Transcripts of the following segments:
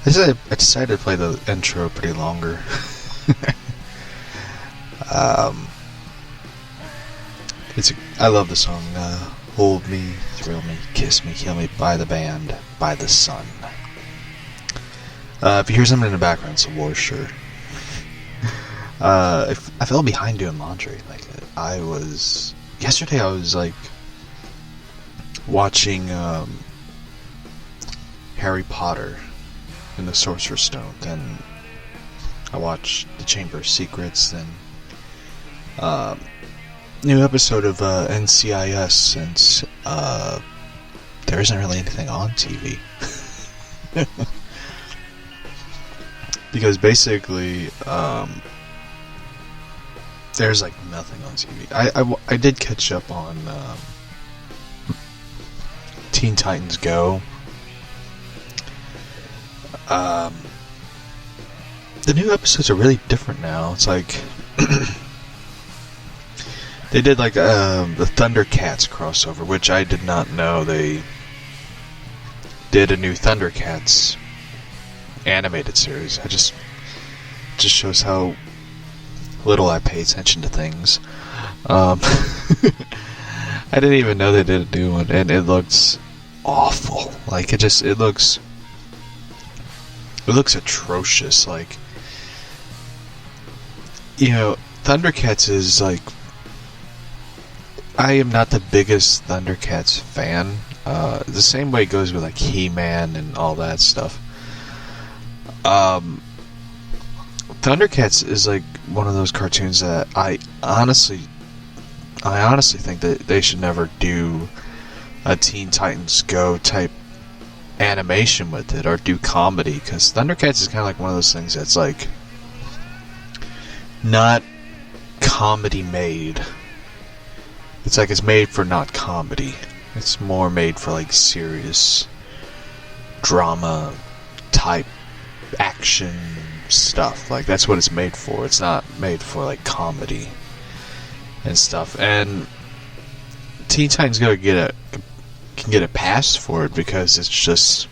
I decided to play the intro pretty longer. I love the song. Hold Me, Thrill Me, Kiss Me, Kill Me by the band, by the Sun. If you hear something in the background, it's a war shirt. I fell behind doing laundry. Yesterday I was watching Harry Potter and the Sorcerer's Stone. Then I watched The Chamber of Secrets. Then new episode of NCIS, since there isn't really anything on TV. Because basically there's nothing on TV. I did catch up on Teen Titans Go. The new episodes are really different now. It's they did the Thundercats crossover, which I did not know they did a new Thundercats animated series. Just shows how little I pay attention to things. I didn't even know they did a new one, and it looks awful. It looks atrocious. Thundercats is I am not the biggest Thundercats fan. The same way it goes with He-Man and all that stuff. Thundercats is one of those cartoons that I honestly think that they should never do a Teen Titans Go type animation with it, or do comedy, because Thundercats is kind of one of those things that's not comedy made. It's made for not comedy. It's more made for serious drama type action stuff. That's what it's made for. It's not made for comedy and stuff. And Teen Titans Go can get a pass for it, because it's just,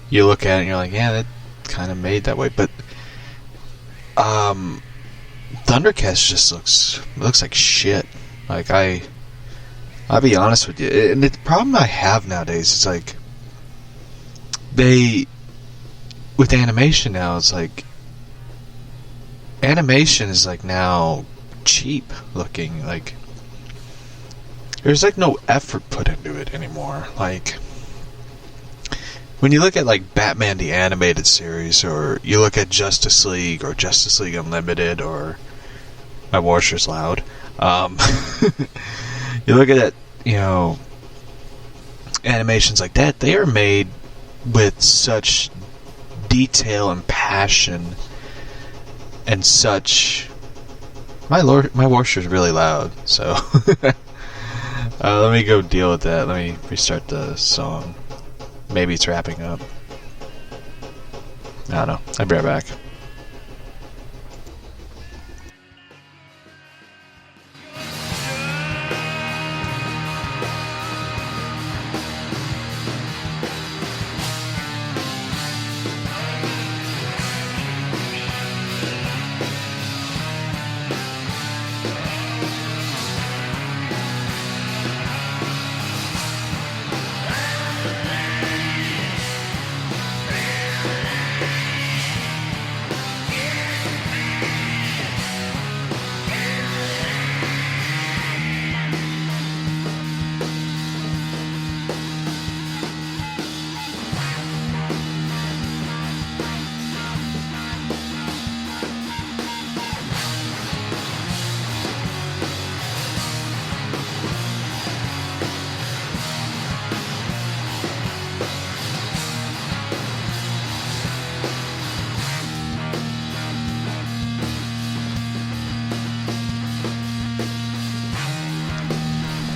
you look at it and you're yeah, that kind of made that way. But Thundercats just looks like shit. I'll be honest with you. And the problem I have nowadays is with animation now, it's animation is now cheap looking. There's no effort put into it anymore. When you look at Batman the Animated Series, or you look at Justice League, or Justice League Unlimited, or my washer's loud. You look at animations like that, they are made with such detail and passion and such. My washer's really loud, so let me go deal with that. Let me restart the song. Maybe it's wrapping up. I don't know. I'll be right back.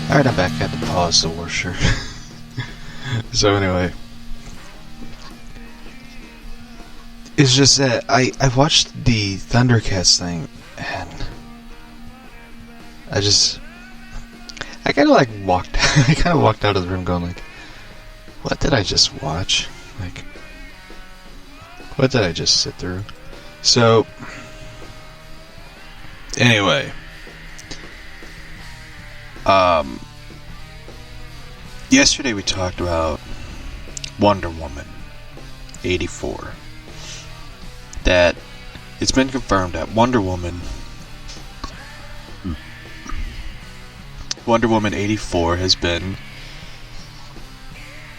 Alright, I'm back. I had to pause the washer. So anyway, it's just that I watched the Thundercats thing, and I kind of walked out of the room going What did I just watch? Like, what did I just sit through? So, anyway, yesterday we talked about Wonder Woman 84. That it's been confirmed that Wonder Woman 84 has been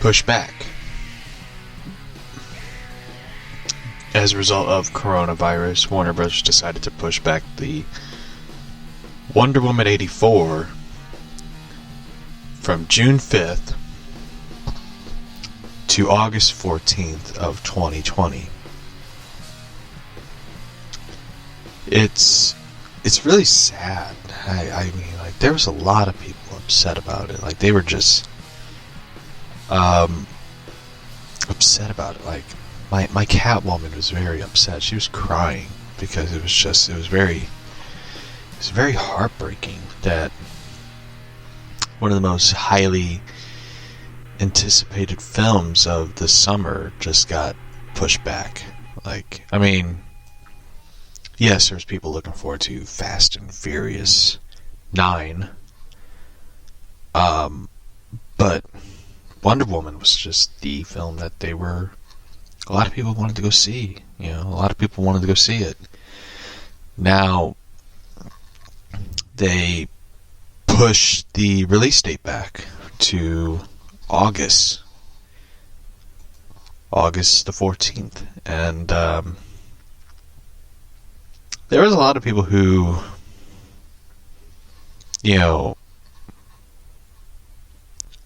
pushed back as a result of coronavirus. Warner Bros. Decided to push back the Wonder Woman 84 from June 5th to August 14th of 2020. It's really sad. I mean, like, there was a lot of people upset about it. Like, they were just upset about it. Like, my Catwoman was very upset. She was crying because it was very heartbreaking that one of the most highly anticipated films of the summer just got pushed back. Like, I mean, yes, there's people looking forward to Fast and Furious 9. But Wonder Woman was just the film that a lot of people wanted to go see. You know, a lot of people wanted to go see it. Now, they pushed the release date back to August the 14th. And, there was a lot of people who, you know,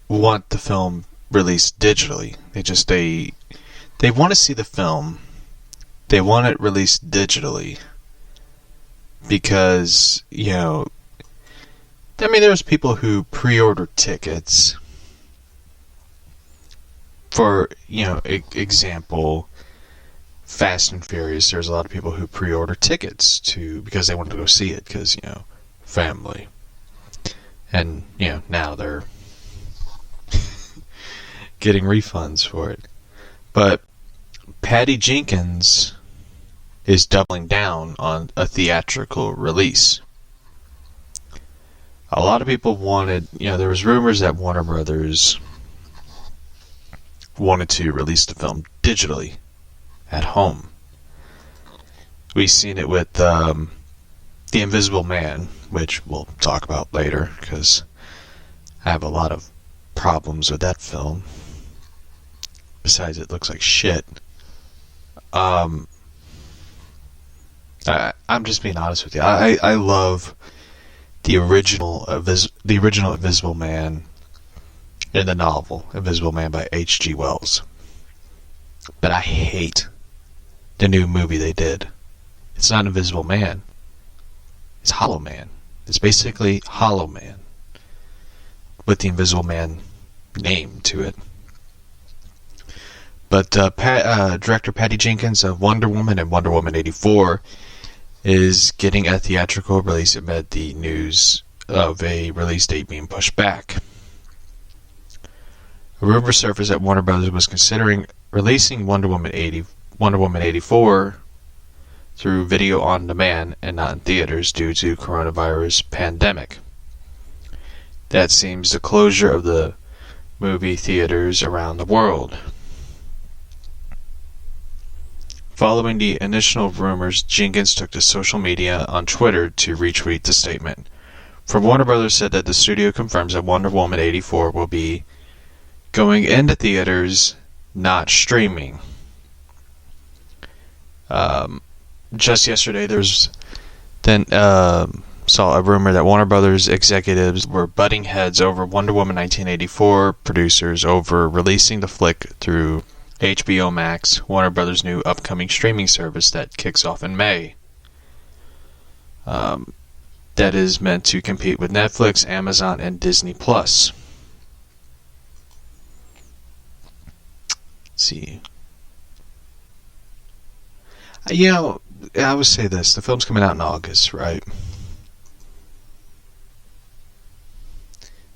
want the film released digitally. They want to see the film. They want it released digitally because, you know, I mean, there's people who pre-order tickets for, you know, example, Fast and Furious. There's a lot of people who pre-order tickets because they wanted to go see it because, you know, family. And, you know, now they're getting refunds for it. But Patty Jenkins is doubling down on a theatrical release. A lot of people wanted, you know, there was rumors that Warner Brothers wanted to release the film digitally at home. We've seen it with The Invisible Man, which we'll talk about later, because I have a lot of problems with that film. Besides, it looks like shit. I'm just being honest with you. I love the original Invisible Man in the novel Invisible Man by H.G. Wells. But I hate the new movie they did. It's not Invisible Man. It's Hollow Man. It's basically Hollow Man with the Invisible Man name to it. But director Patty Jenkins of Wonder Woman and Wonder Woman 84 is getting a theatrical release amid the news of a release date being pushed back. A rumor surfaced that Warner Brothers was considering releasing Wonder Woman 84 through video on demand and not in theaters due to coronavirus pandemic. That seems the closure of the movie theaters around the world. Following the initial rumors, Jenkins took to social media on Twitter to retweet the statement. From Warner Brothers said that the studio confirms that Wonder Woman 84 will be going into theaters, not streaming. Just yesterday, saw a rumor that Warner Brothers executives were butting heads over Wonder Woman 1984 producers over releasing the flick through HBO Max, Warner Brothers' new upcoming streaming service that kicks off in May. That is meant to compete with Netflix, Amazon, and Disney+. Let's see. You know, I would say this. The film's coming out in August, right?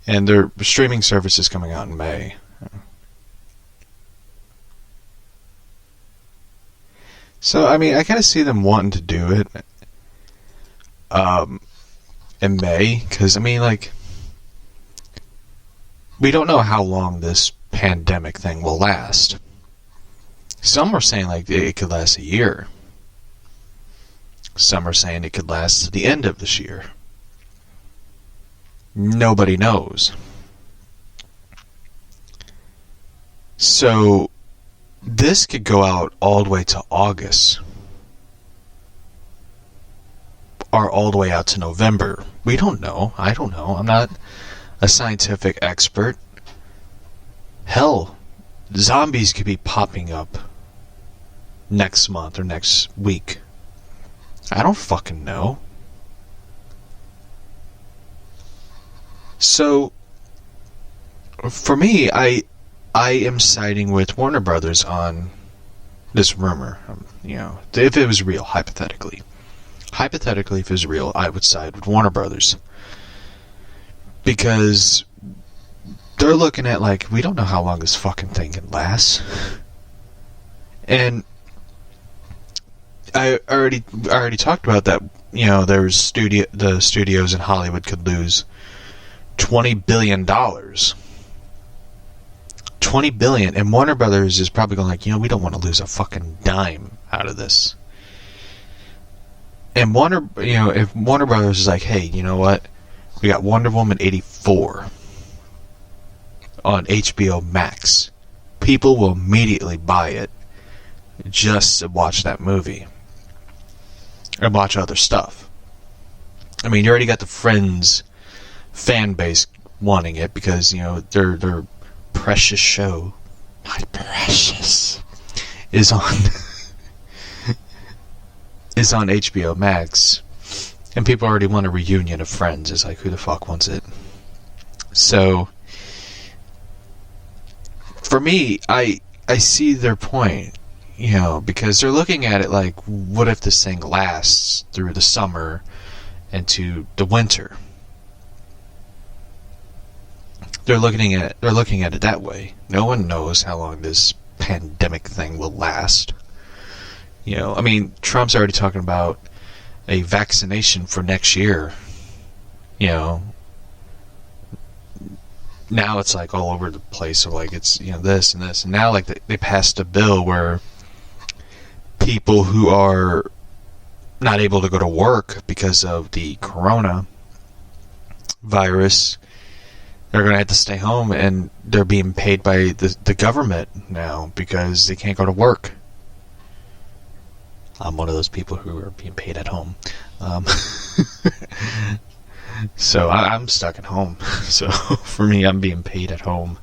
And their streaming service is coming out in May. So, I mean, I kind of see them wanting to do it in May, because, I mean, like, we don't know how long this pandemic thing will last. Some are saying, like, it could last a year. Some are saying it could last to the end of this year. Nobody knows. So, this could go out all the way to August. Or all the way out to November. We don't know. I don't know. I'm not a scientific expert. Hell, zombies could be popping up next month or next week. I don't fucking know. So, for me, I am siding with Warner Brothers on this rumor. If it was real, hypothetically. Hypothetically, if it was real, I would side with Warner Brothers. Because they're looking at, like, we don't know how long this fucking thing can last. And I already talked about that. There's the studios in Hollywood could lose $20 billion. $20 billion. And Warner Brothers is probably going like, we don't want to lose a fucking dime out of this. And if Warner Brothers is like, hey, you know what? We got Wonder Woman 84 on HBO Max. People will immediately buy it just to watch that movie. And watch other stuff. I mean, you already got the Friends fan base wanting it because, their precious show, my precious, is on is on HBO Max, and people already want a reunion of Friends. It's like, who the fuck wants it? So, for me, I see their point, because they're looking at it like, what if this thing lasts through the summer into the winter? They're looking at it that way. No one knows how long this pandemic thing will last. I mean, Trump's already talking about a vaccination for next year. Now it's like all over the place. So like it's this and this, and now like they passed a bill where people who are not able to go to work because of the corona virus, they're going to have to stay home, and they're being paid by the government now because they can't go to work. I'm one of those people who are being paid at home. So I'm stuck at home. So for me, I'm being paid at home.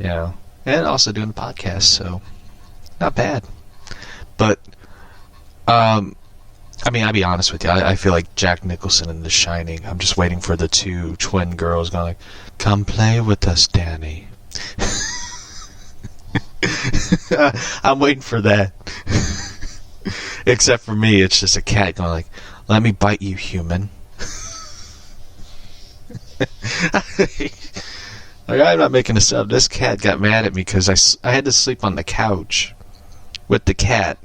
And also doing a podcast, so not bad. But, I mean, I'll be honest with you. I feel like Jack Nicholson in The Shining. I'm just waiting for the two twin girls going like, come play with us, Danny. I'm waiting for that. Except for me, it's just a cat going like, let me bite you, human. Like, I'm not making this up. This cat got mad at me because I had to sleep on the couch with the cat.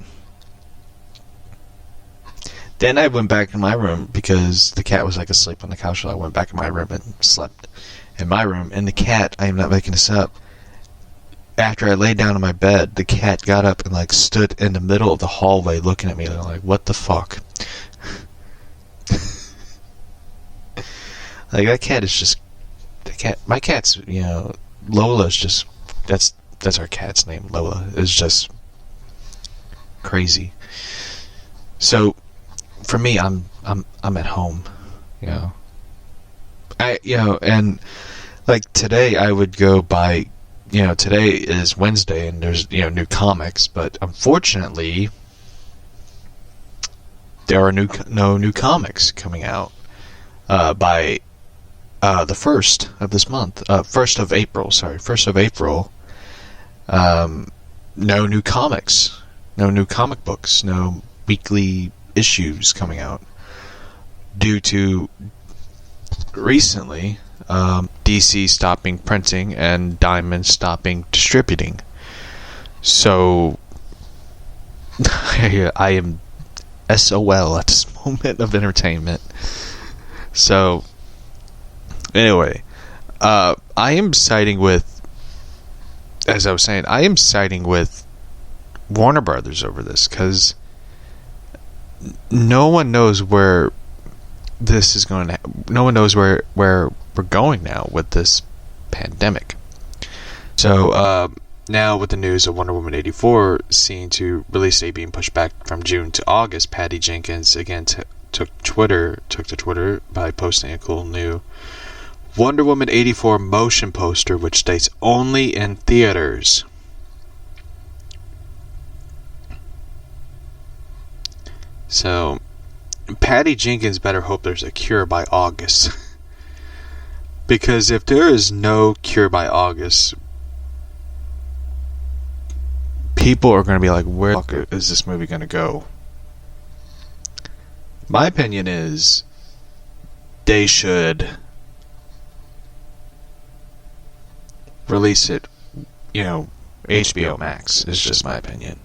Then I went back in my room because the cat was like asleep on the couch, so I went back in my room and slept in my room. And the cat, I am not making this up, after I laid down on my bed, the cat got up and like stood in the middle of the hallway looking at me like, what the fuck? Like, that cat is just, my cat's, Lola's just, that's our cat's name, Lola, is just crazy. So, for me, I'm at home, and like today I would go buy, today is Wednesday and there's, new comics, but unfortunately there are no new comics coming out by the 1st of this month, 1st of April. No new comics, no new comic books, no weekly issues coming out due to recently DC stopping printing and Diamond stopping distributing. So I am SOL at this moment of entertainment. So, anyway, I am siding with, as I was saying, I am siding with Warner Brothers over this, because no one knows where this is going to. No one knows where we're going now with this pandemic. So now with the news of Wonder Woman 84 seen to release date being pushed back from June to August, Patty Jenkins again took to Twitter by posting a cool new Wonder Woman 84 motion poster, which states only in theaters. So Patty Jenkins better hope there's a cure by August. Because if there is no cure by August, people are going to be like, where the fuck is this movie going to go? My opinion is they should release it, HBO Max is just my opinion.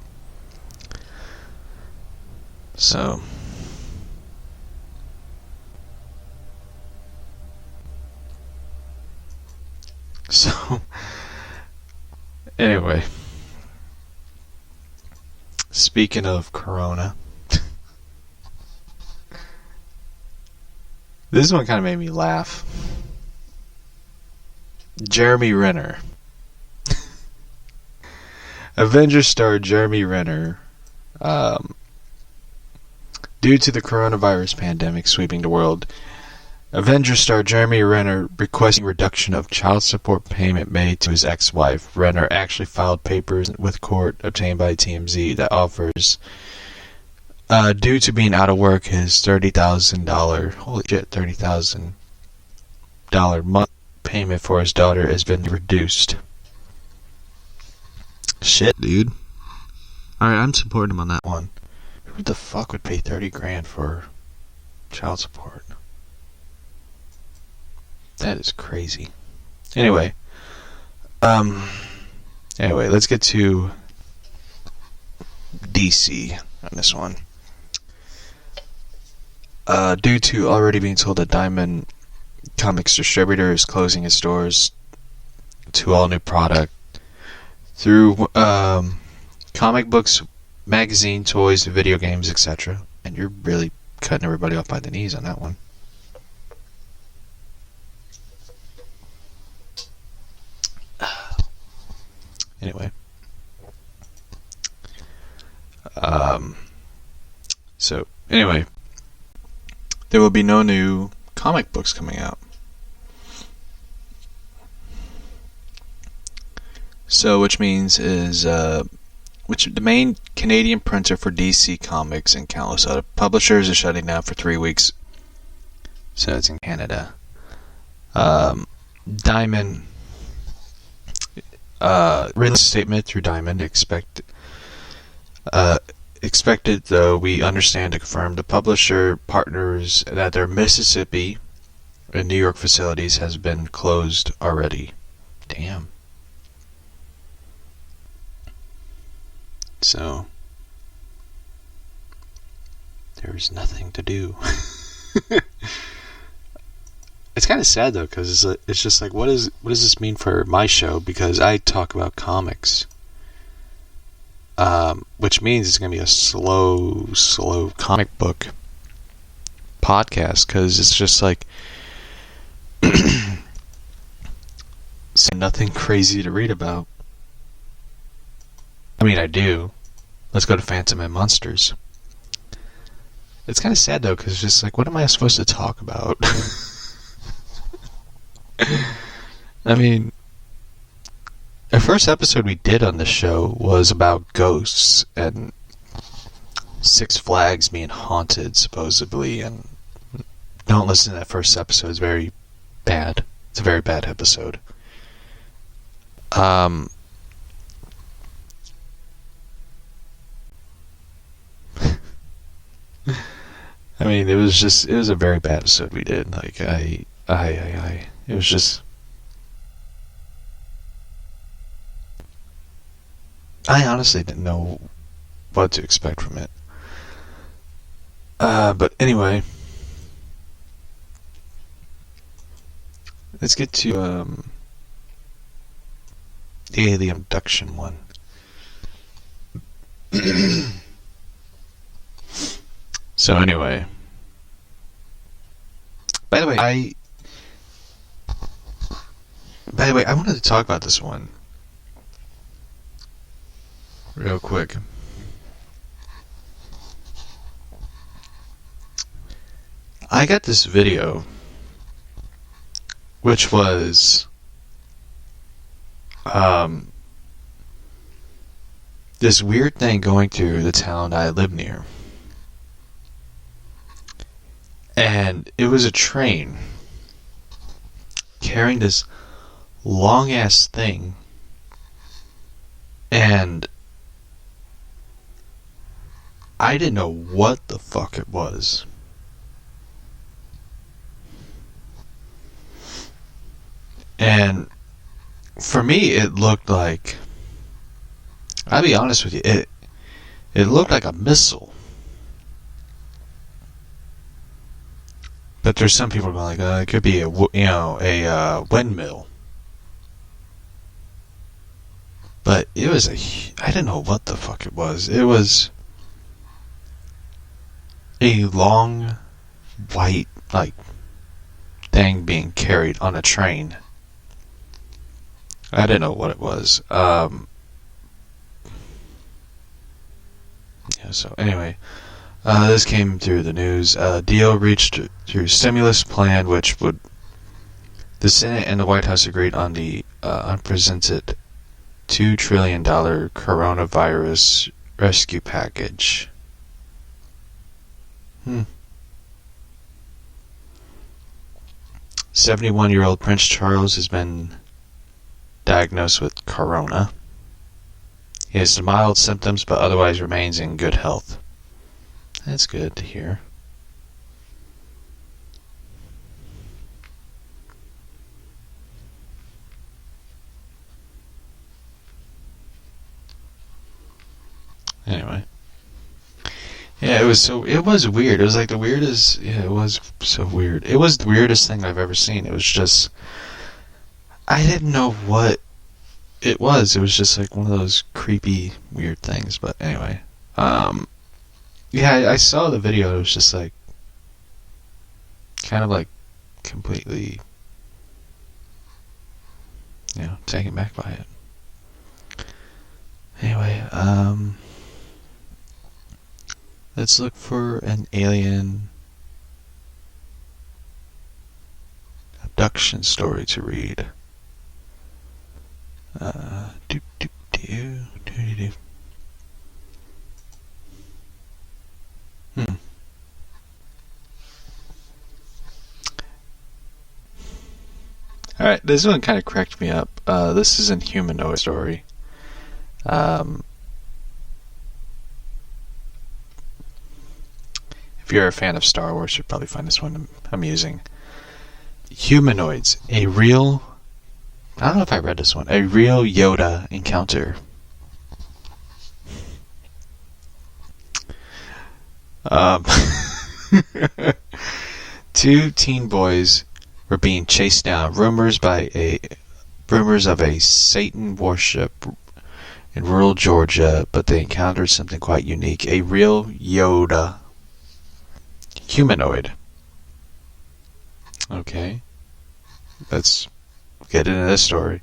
So anyway, speaking of Corona, this one kind of made me laugh. Jeremy Renner. Avengers star Jeremy Renner, due to the coronavirus pandemic sweeping the world, Avengers star Jeremy Renner requesting reduction of child support payment made to his ex-wife. Renner actually filed papers with court obtained by TMZ that offers, due to being out of work, his $30,000, holy shit, $30,000 month payment for his daughter has been reduced. Shit, dude. Alright, I'm supporting him on that one. Who the fuck would pay $30,000 for child support? That is crazy. Anyway, let's get to DC on this one. Due to already being told that Diamond Comics distributor is closing its doors to all new product through comic books, magazine, toys, video games, etc. And you're really cutting everybody off by the knees on that one. Anyway, there will be no new comic books coming out. So, which means is, the main Canadian printer for DC Comics and countless other publishers is shutting down for 3 weeks. So it's in Canada. Diamond released a statement through Diamond. Expected, though, we understand to confirm the publisher partners that their Mississippi and New York facilities has been closed already. Damn. So there's nothing to do. It's kind of sad though, because it's just like, what does this mean for my show? Because I talk about comics, which means it's gonna be a slow comic book podcast, because it's just like nothing crazy to read about. I mean, I do. Let's go to Phantom and Monsters. It's kind of sad though, because it's just like, what am I supposed to talk about? I mean, the first episode we did on the show was about ghosts and Six Flags being haunted, supposedly, and don't listen to that first episode. It's very bad. It's a very bad episode. I mean, it was a very bad episode we did. Like, it was just, I honestly didn't know what to expect from it. But anyway, let's get to the abduction one. So anyway, by the way, I wanted to talk about this one real quick. I got this video, which was this weird thing going through the town I live near. And it was a train carrying this long ass thing, and I didn't know what the fuck it was. And for me, it looked like, I'll be honest with you, it looked like a missile. But there's some people going like, it could be a windmill. But it was I didn't know what the fuck it was. It was a long, white, thing being carried on a train. I didn't know what it was. So anyway, this came through the news. Deal reached through stimulus plan, which would the Senate and the White House agreed on the unprecedented $2 trillion coronavirus rescue package. 71-year-old Prince Charles has been diagnosed with corona. He has mild symptoms, but otherwise remains in good health. That's good to hear. Anyway. Yeah, it was weird. It was like the weirdest, it was so weird. It was the weirdest thing I've ever seen. It was just, I didn't know what it was. It was just like one of those creepy, weird things. But anyway, yeah, I saw the video. It was just like, kind of like completely, taken back by it. Anyway, let's look for an alien abduction story to read. Alright, this one kind of cracked me up. This is a humanoid story. If you're a fan of Star Wars, you'll probably find this one amusing. Humanoids, I don't know if I read this one. A real Yoda encounter. Two teen boys were being chased down. Rumors of a Satan worship in rural Georgia, but they encountered something quite unique. A real Yoda humanoid. Okay. Let's get into this story.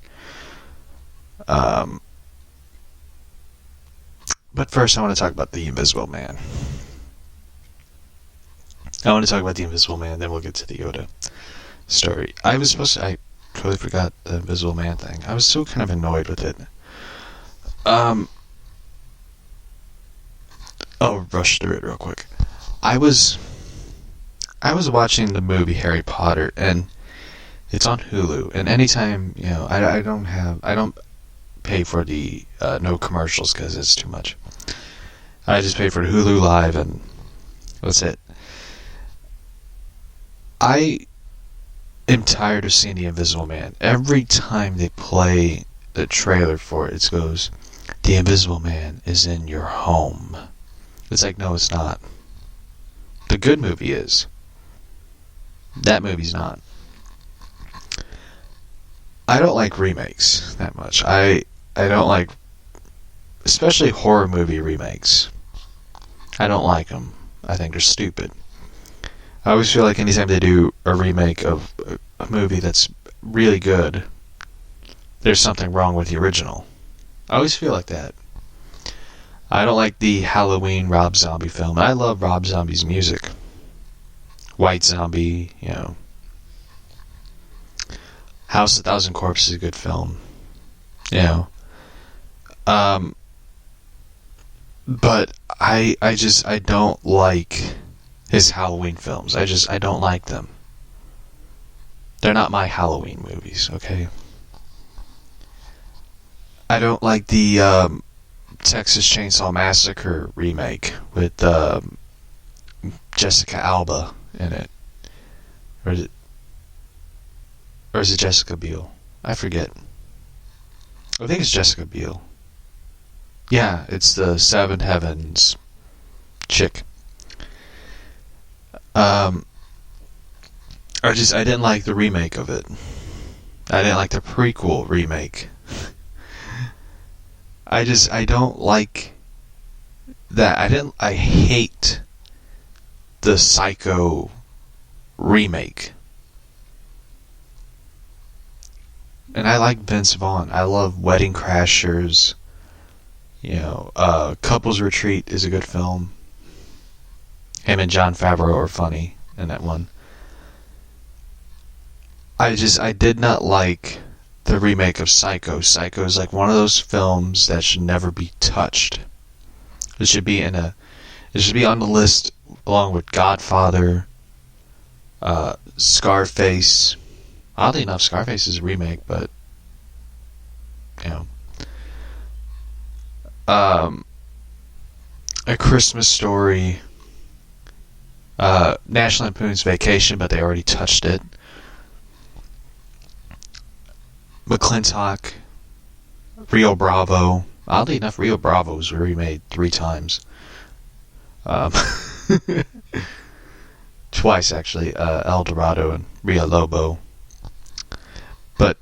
But first I want to talk about the Invisible Man. Then we'll get to the Yoda story. I totally forgot the Invisible Man thing. I was so kind of annoyed with it. I'll rush through it real quick. I was watching the movie Harry Potter, and it's on Hulu. And anytime, I don't pay for the no commercials because it's too much. I just pay for Hulu Live, and that's it. I am tired of seeing the Invisible Man. Every time they play the trailer for it, it goes, the Invisible Man is in your home. It's like, no, it's not. The good movie is. That movie's not. I don't like remakes that much. I don't like, especially horror movie remakes. I don't like them. I think they're stupid. I always feel like anytime they do a remake of a movie that's really good, there's something wrong with the original. I always feel like that. I don't like the Halloween Rob Zombie film. I love Rob Zombie's music. White Zombie, House of 1,000 Corpses is a good film. But I don't like his Halloween films. I don't like them. They're not my Halloween movies, okay? I don't like the Texas Chainsaw Massacre remake with Jessica Alba in it. Or is it Jessica Biel? I forget. I think it's Jessica Biel. Yeah, it's the Seven Heavens chick. I didn't like the remake of it. I didn't like the prequel remake. I don't like that. I hate the Psycho remake. And I like Vince Vaughn. I love Wedding Crashers. Couples Retreat is a good film. Him and Jon Favreau are funny in that one. I did not like the remake of Psycho. Psycho is like one of those films that should never be touched. It should be on the list along with Godfather, Scarface. Oddly enough, Scarface is a remake, but A Christmas Story, National Lampoon's Vacation, but they already touched it. McClintock, Rio Bravo. Oddly enough, Rio Bravo was remade 3 times. Twice, actually. El Dorado and Rio Lobo. But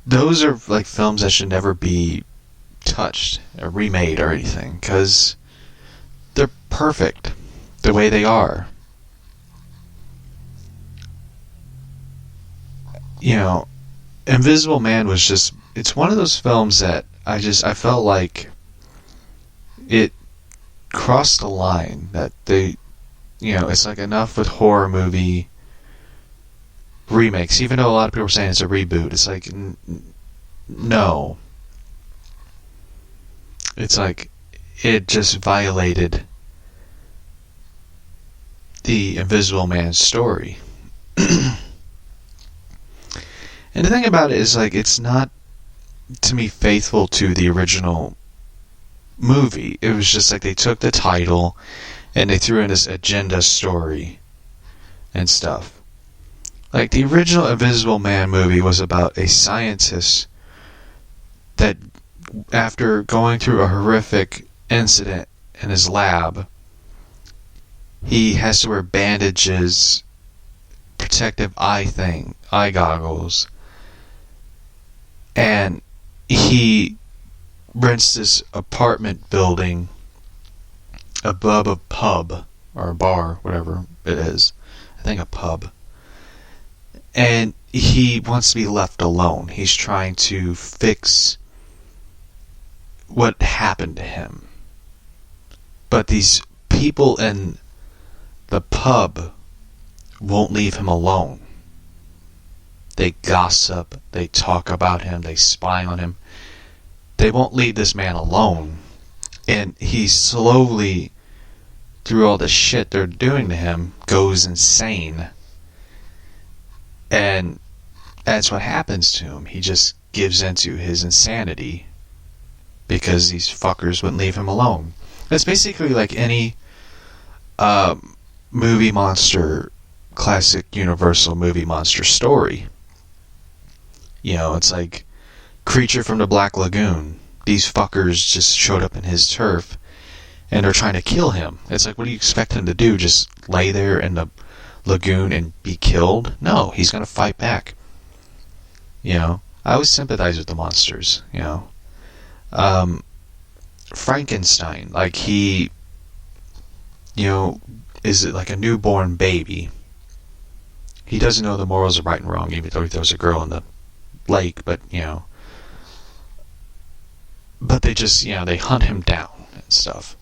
those are like films that should never be touched or remade or anything, because they're perfect the way they are. Invisible Man was just, it's one of those films that I felt like it crossed the line, that it's like enough with horror movie remakes, even though a lot of people are saying it's a reboot. It's like, no. It's like, it just violated the Invisible Man's story. And the thing about it is, like, it's not, to me, faithful to the original movie. It was just like they took the title and they threw in this agenda story and stuff. Like, the original Invisible Man movie was about a scientist that, after going through a horrific incident in his lab, he has to wear bandages, protective eye goggles, and he rents this apartment building above a pub or a bar, whatever it is. I think a pub. And he wants to be left alone. He's trying to fix what happened to him. But these people in the pub won't leave him alone. They gossip, they talk about him, they spy on him. They won't leave this man alone. And he slowly, through all the shit they're doing to him, goes insane. And that's what happens to him. He just gives into his insanity because these fuckers wouldn't leave him alone. It's basically like any movie monster, classic Universal movie monster story. It's like Creature from the Black Lagoon, these fuckers just showed up in his turf and are trying to kill him. It's like, what do you expect him to do? Just lay there in the lagoon and be killed? No, he's going to fight back. You know, I always sympathize with the monsters, you know. Frankenstein, like he, you know, is like a newborn baby. He doesn't know the morals of right and wrong, even though he throws a girl in the lake, but, you know. But they just, you know, they hunt him down and stuff.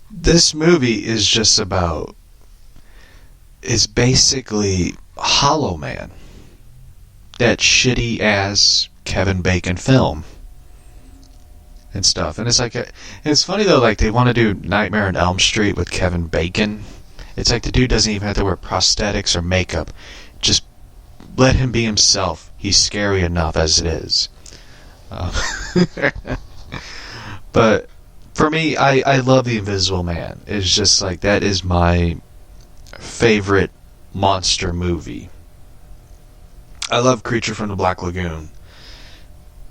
This movie is just about, is basically Hollow Man. That shitty ass Kevin Bacon film. And stuff. And it's like, it's funny though, like they want to do Nightmare on Elm Street with Kevin Bacon. It's like the dude doesn't even have to wear prosthetics or makeup. Just let him be himself. He's scary enough as it is. But for me, I love The Invisible Man. It's just like, that is my favorite monster movie. I love Creature from the Black Lagoon.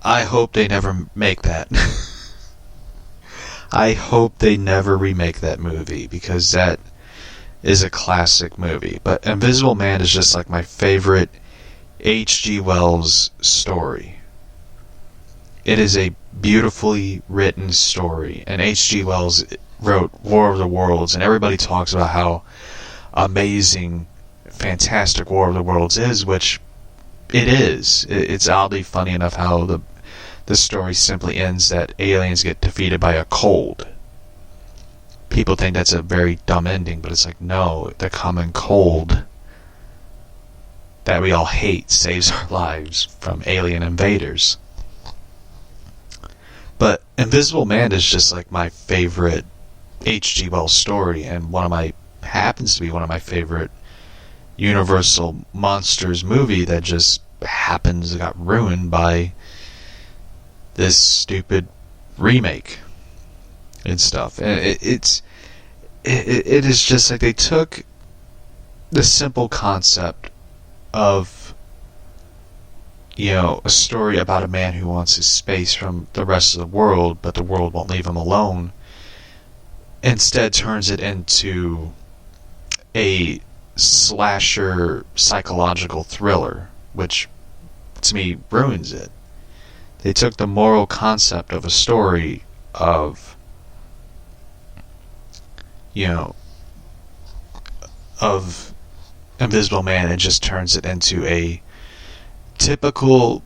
I hope they never make that. I hope they never remake that movie, because that is a classic movie. But Invisible Man is just like my favorite H.G. Wells story. It is a beautifully written story. And H.G. Wells wrote War of the Worlds, and everybody talks about how amazing, fantastic War of the Worlds is, which it is. It's oddly funny enough how the story simply ends that aliens get defeated by a cold. People think that's a very dumb ending, but it's like, no, the common cold that we all hate saves our lives from alien invaders. But Invisible Man is just like my favorite H.G. Wells story, and happens to be one of my favorite Universal Monsters movie that just happens to got ruined by this stupid remake and stuff. And it is just like they took the simple concept of, you know, a story about a man who wants his space from the rest of the world, but the world won't leave him alone. Instead turns it into a slasher psychological thriller, which to me ruins it. They took the moral concept of a story of, you know, of Invisible Man, and just turns it into a typical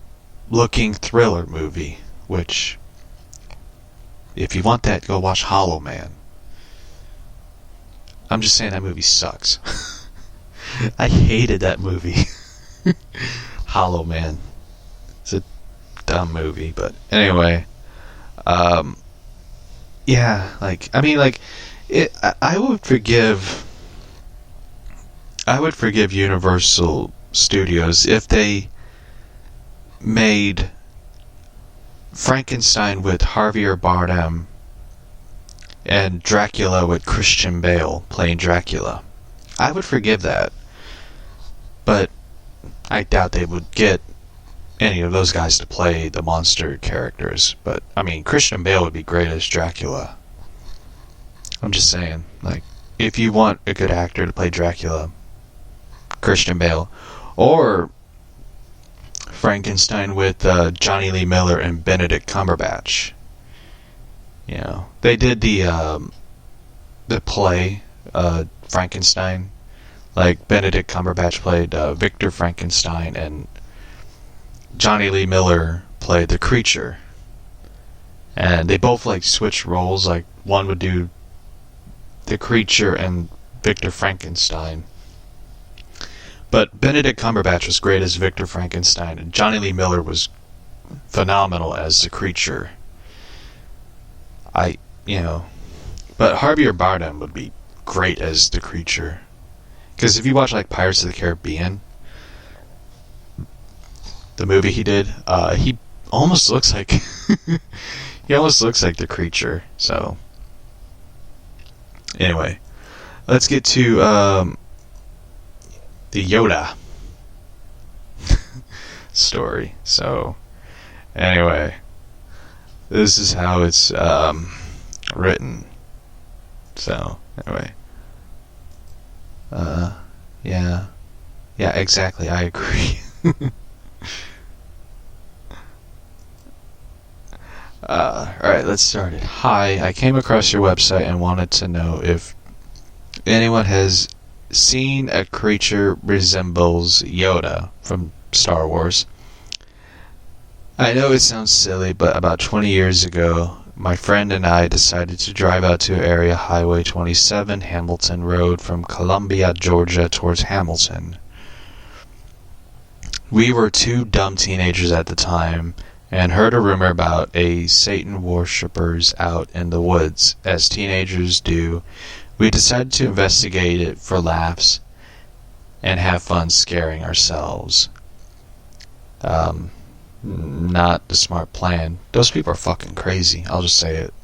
looking thriller movie, which, if you want that, go watch Hollow Man. I'm just saying that movie sucks. I hated that movie. Hollow Man. It's a dumb movie, but anyway. Yeah, like, I mean, like, I would forgive Universal Studios if they made Frankenstein with Javier Bardem and Dracula with Christian Bale playing Dracula. I would forgive that. But I doubt they would get any of those guys to play the monster characters. But, I mean, Christian Bale would be great as Dracula. I'm just saying, like, if you want a good actor to play Dracula, Christian Bale. Or Frankenstein with Johnny Lee Miller and Benedict Cumberbatch. You know, they did the play, Frankenstein. Like, Benedict Cumberbatch played Victor Frankenstein, and Johnny Lee Miller played the creature. And they both, like, switched roles. Like, one would do the creature and Victor Frankenstein. But Benedict Cumberbatch was great as Victor Frankenstein, and Johnny Lee Miller was phenomenal as the creature. But Javier Bardem would be great as the creature. Because if you watch, like, Pirates of the Caribbean, the movie he did, he almost looks like he almost looks like the creature. So anyway, let's get to the Yoda story. So anyway, This is how it's written. So, anyway. Yeah. Yeah, exactly. I agree. Alright, let's start it. Hi, I came across your website and wanted to know if anyone has seen a creature resembles Yoda from Star Wars. I know it sounds silly, but about 20 years ago, my friend and I decided to drive out to area Highway 27, Hamilton Road, from Columbia, Georgia, towards Hamilton. We were two dumb teenagers at the time, and heard a rumor about a Satan worshippers out in the woods, as teenagers do. We decided to investigate it for laughs and have fun scaring ourselves. Not the smart plan. Those people are fucking crazy. I'll just say it.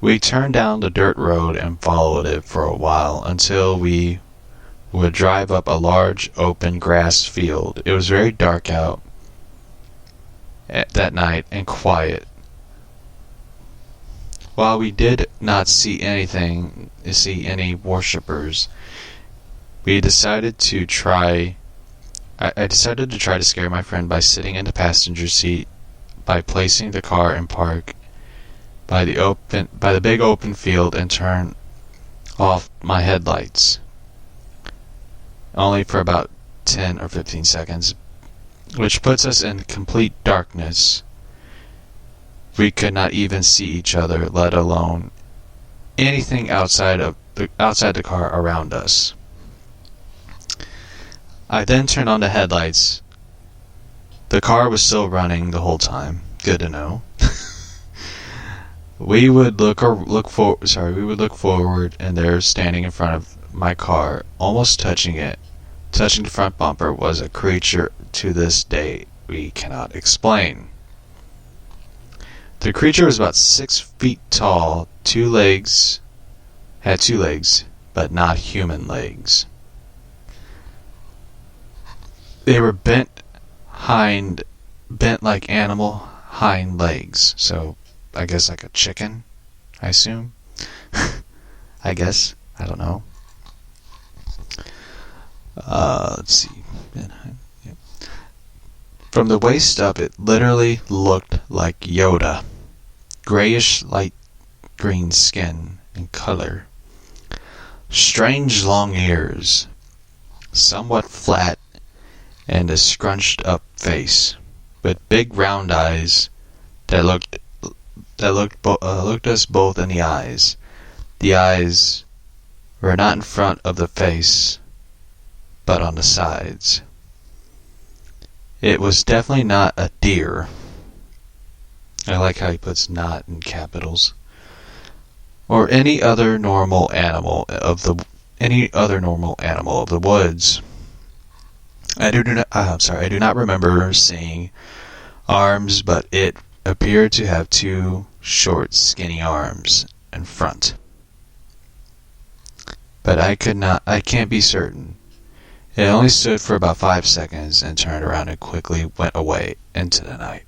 We turned down the dirt road and followed it for a while until we would drive up a large open grass field. It was very dark out that night and quiet. While we did not see any worshippers, we decided to try. I decided to try to scare my friend by sitting in the passenger seat, by placing the car in park by the big open field and turn off my headlights. Only for about 10 or 15 seconds, which puts us in complete darkness. We could not even see each other, let alone anything outside the car around us. I then turned on the headlights. The car was still running the whole time. Good to know. We would look forward, and there, standing in front of my car, almost touching the front bumper, was a creature to this day we cannot explain. The creature was about 6 feet tall, had two legs, but not human legs. They were bent like animal hind legs. So, I guess like a chicken, I assume. I guess. I don't know. Let's see. From the waist up, it literally looked like Yoda. Grayish light green skin and color. Strange long ears. Somewhat flat and a scrunched up face, with big round eyes that looked us both in the eyes. The eyes were not in front of the face, but on the sides. It was definitely not a deer. I like how he puts "not" in capitals. Or any other normal animal of the woods. I do not remember seeing arms, but it appeared to have two short, skinny arms in front. But I can't be certain. It only stood for about 5 seconds and turned around and quickly went away into the night.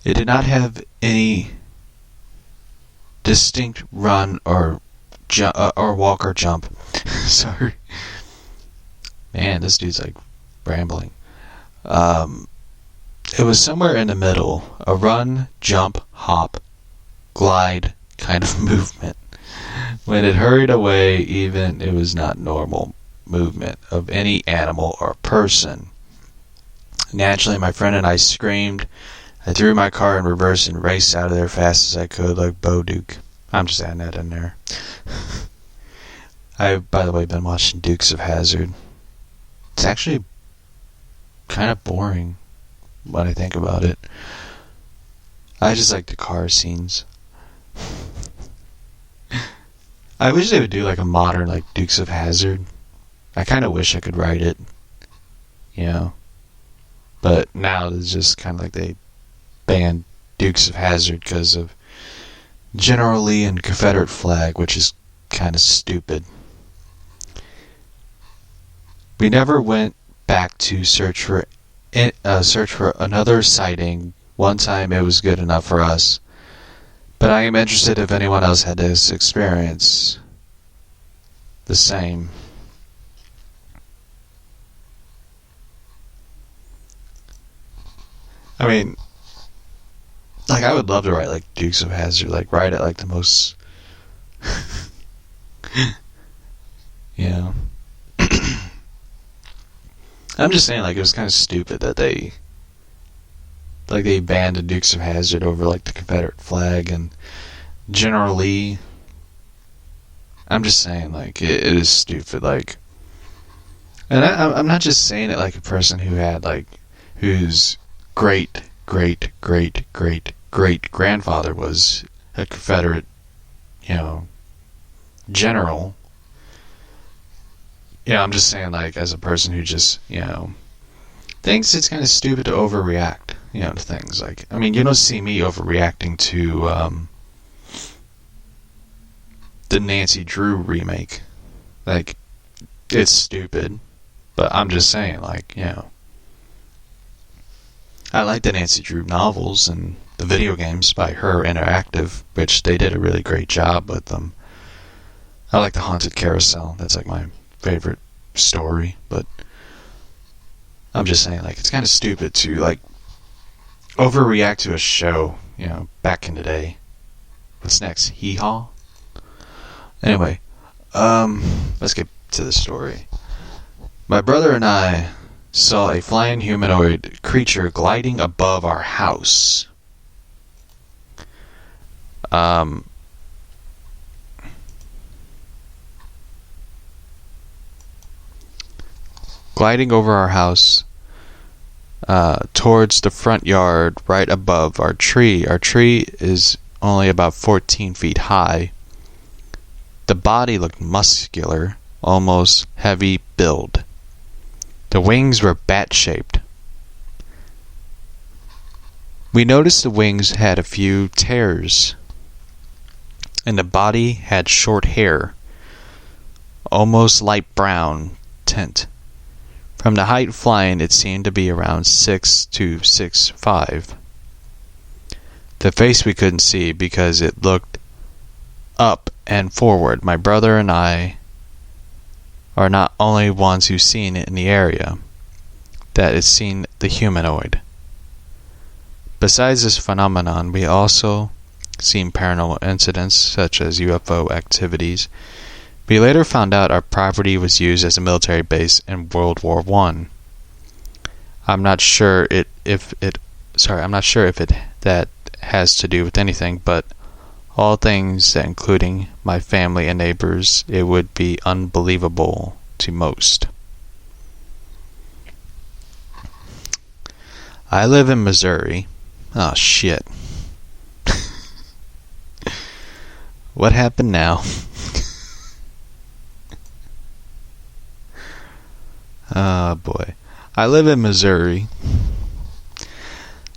It did not have any distinct run or walk or jump. Sorry. Man, this dude's like rambling. It was somewhere in the middle. A run, jump, hop, glide kind of movement. When it hurried away, even it was not normal movement of any animal or person. Naturally, my friend and I screamed. I threw my car in reverse and raced out of there fast as I could, like Bo Duke. I'm just adding that in there. I've, by the way, been watching Dukes of Hazzard. It's actually kind of boring when I think about it. I just like the car scenes. I wish they would do like a modern like Dukes of Hazzard. I kind of wish I could write it, you know. But now it's just kind of like they banned Dukes of Hazzard because of General Lee and Confederate flag, which is kind of stupid. We never went back to search for another sighting. One time it was good enough for us, but I am interested if anyone else had this experience. The same. I mean, like, I would love to write, like, Dukes of Hazzard, like, write it, like, the most, you know. I'm just saying, like, it was kind of stupid that they banned the Dukes of Hazzard over, like, the Confederate flag, and General Lee. I'm just saying, like, it is stupid, like, and I'm not just saying it like a person whose great grandfather was a Confederate, general. I'm just saying, like, as a person who just, thinks it's kind of stupid to overreact, to things. Like, I mean, you don't see me overreacting to the Nancy Drew remake. Like, it's stupid, but I'm just saying, like, I like the Nancy Drew novels and the video games by Her Interactive, which they did a really great job with them. I like the Haunted Carousel. That's, like, my favorite story, but I'm just saying, like, it's kind of stupid to, like, overreact to a show, back in the day. What's next? Hee-haw? Anyway, let's get to the story. My brother and I saw a flying humanoid creature gliding above our house. Gliding over our house towards the front yard right above our tree. Our tree is only about 14 feet high. The body looked muscular, almost heavy build. The wings were bat-shaped. We noticed the wings had a few tears, and the body had short hair, almost light brown tint. From the height flying, it seemed to be around 6 to 6'5". The face we couldn't see because it looked up and forward. My brother and I are not only ones who've seen it in the area that has seen the humanoid. Besides this phenomenon, we also seen paranormal incidents such as UFO activities. We later found out our property was used as a military base in World War I. I'm not sure if it that has to do with anything, but all things that, including my family and neighbors, it would be unbelievable to most. I live in Missouri. Oh, shit. What happened now? Oh, boy. I live in Missouri.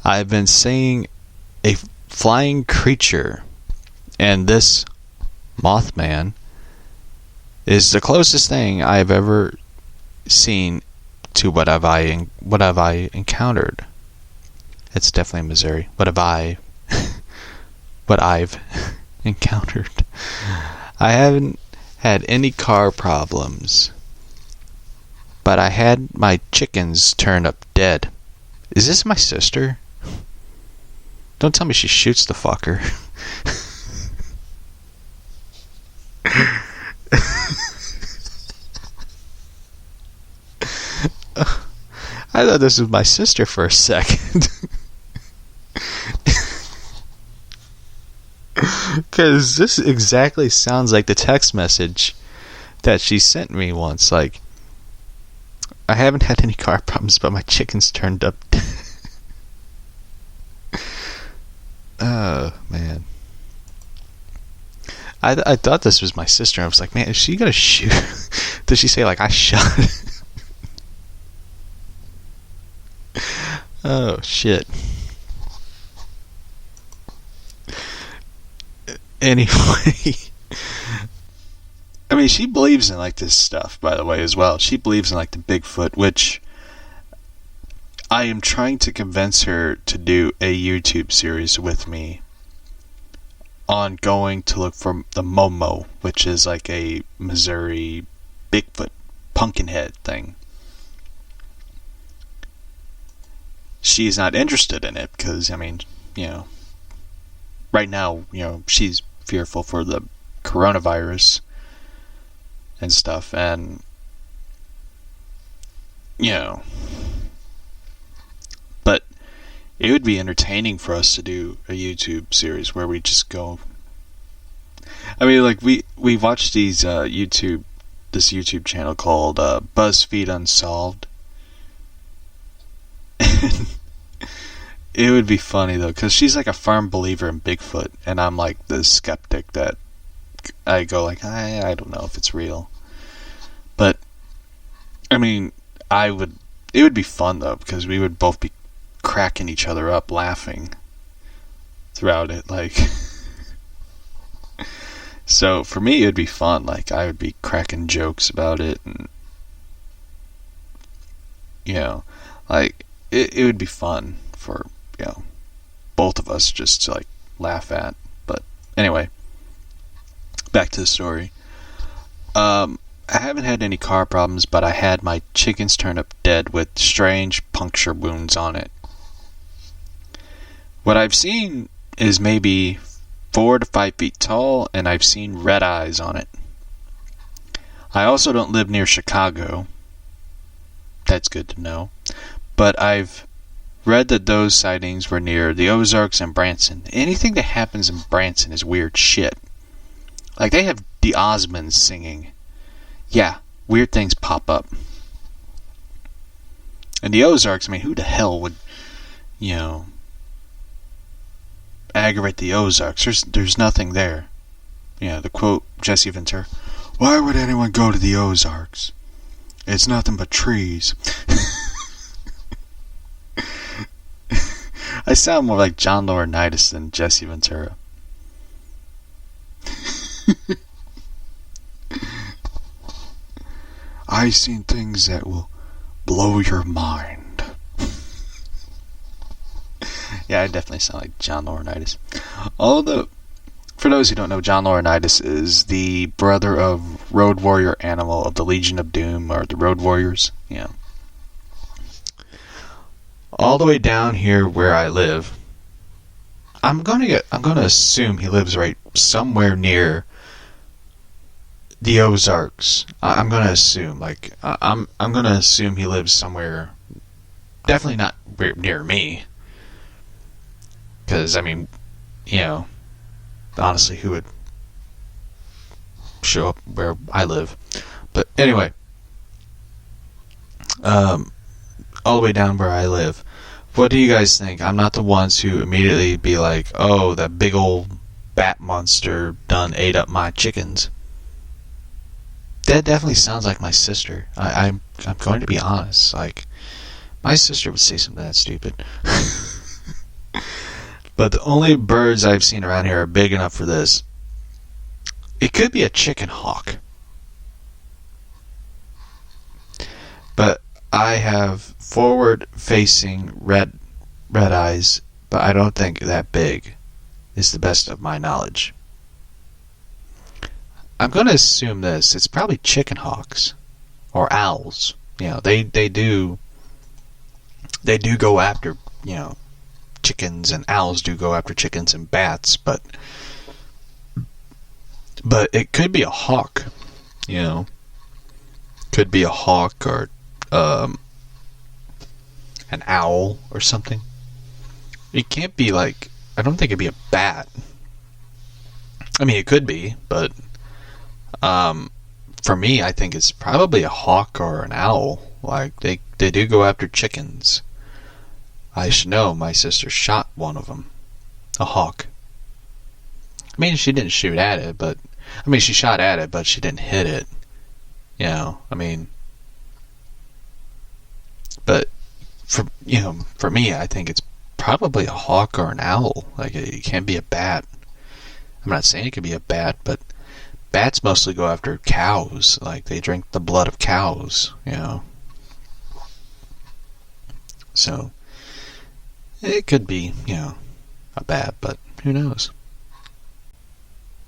I've been seeing a flying creature, and this Mothman is the closest thing I've ever seen to what have I encountered. It's definitely Missouri. What I've encountered. I haven't had any car problems, but I had my chickens turn up dead. Is this my sister? Don't tell me she shoots the fucker. I thought this was my sister for a second. Because this exactly sounds like the text message that she sent me once. Like, I haven't had any car problems, but my chickens turned up. Oh, man. I thought this was my sister. I was like, man, is she gonna shoot? Did she say, like, I shot? Oh, shit. Anyway. I mean, she believes in like this stuff, by the way, as well. She believes in like the Bigfoot, which I am trying to convince her to do a YouTube series with me on going to look for the Momo, which is like a Missouri Bigfoot pumpkinhead thing. She's not interested in it because, I mean, right now, she's fearful for the coronavirus and stuff, and but it would be entertaining for us to do a YouTube series where we just go. I mean, like we watched this YouTube channel called BuzzFeed Unsolved. It would be funny though, because she's like a firm believer in Bigfoot, and I'm like the skeptic that I go like, I don't know if it's real. But I mean, it would be fun though, because we would both be cracking each other up laughing throughout it, like. So for me it would be fun, like I would be cracking jokes about it, and like it would be fun for both of us just to like laugh at. But anyway, back to the story. I haven't had any car problems, but I had my chickens turn up dead with strange puncture wounds on it. What I've seen is maybe 4 to 5 feet tall, and I've seen red eyes on it. I also don't live near Chicago. That's good to know. But I've read that those sightings were near the Ozarks and Branson. Anything that happens in Branson is weird shit. Like, they have the Osmonds singing. Yeah, weird things pop up. And the Ozarks, I mean, who the hell would, aggravate the Ozarks? There's nothing there. The quote, Jesse Ventura, "Why would anyone go to the Ozarks? It's nothing but trees." I sound more like John Laurinaitis than Jesse Ventura. "I've seen things that will blow your mind." Yeah, I definitely sound like John Laurinaitis. Although, for those who don't know, John Laurinaitis is the brother of Road Warrior Animal of the Legion of Doom, or the Road Warriors. All the way down here where I live, I'm gonna assume he lives right somewhere near the Ozarks. I'm gonna assume, like, I'm gonna assume he lives somewhere, definitely not near me. Because, I mean, honestly, who would show up where I live? But anyway, all the way down where I live, what do you guys think? I'm not the ones who immediately be like, "Oh, that big old bat monster done ate up my chickens." That definitely sounds like my sister. I'm going to be honest. Like, my sister would say something that stupid. But the only birds I've seen around here are big enough for this. It could be a chicken hawk. But I have forward-facing red eyes, but I don't think that big is the best of my knowledge. I'm going to assume this. It's probably chicken hawks or owls. They do go after, chickens, and owls do go after chickens and bats, but it could be a hawk. Could be a hawk or an owl or something. It can't be like, I don't think it'd be a bat. I mean, it could be, but for me, I think it's probably a hawk or an owl. Like, they do go after chickens. I should know, my sister shot one of them. A hawk. I mean, she didn't shoot at it, but she shot at it, but she didn't hit it. I mean, but for me, I think it's probably a hawk or an owl. Like, it can't be a bat. I'm not saying it could be a bat, but bats mostly go after cows. Like, they drink the blood of cows, you know. So, it could be, you know, a bat, but who knows?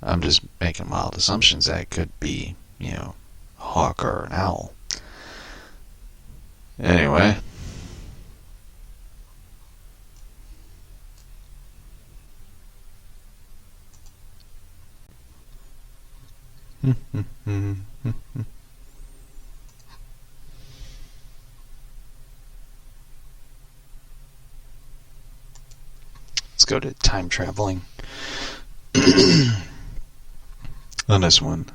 I'm just making wild assumptions that it could be, you know, a hawk or an owl. Anyway. Let's go to time traveling. On this one,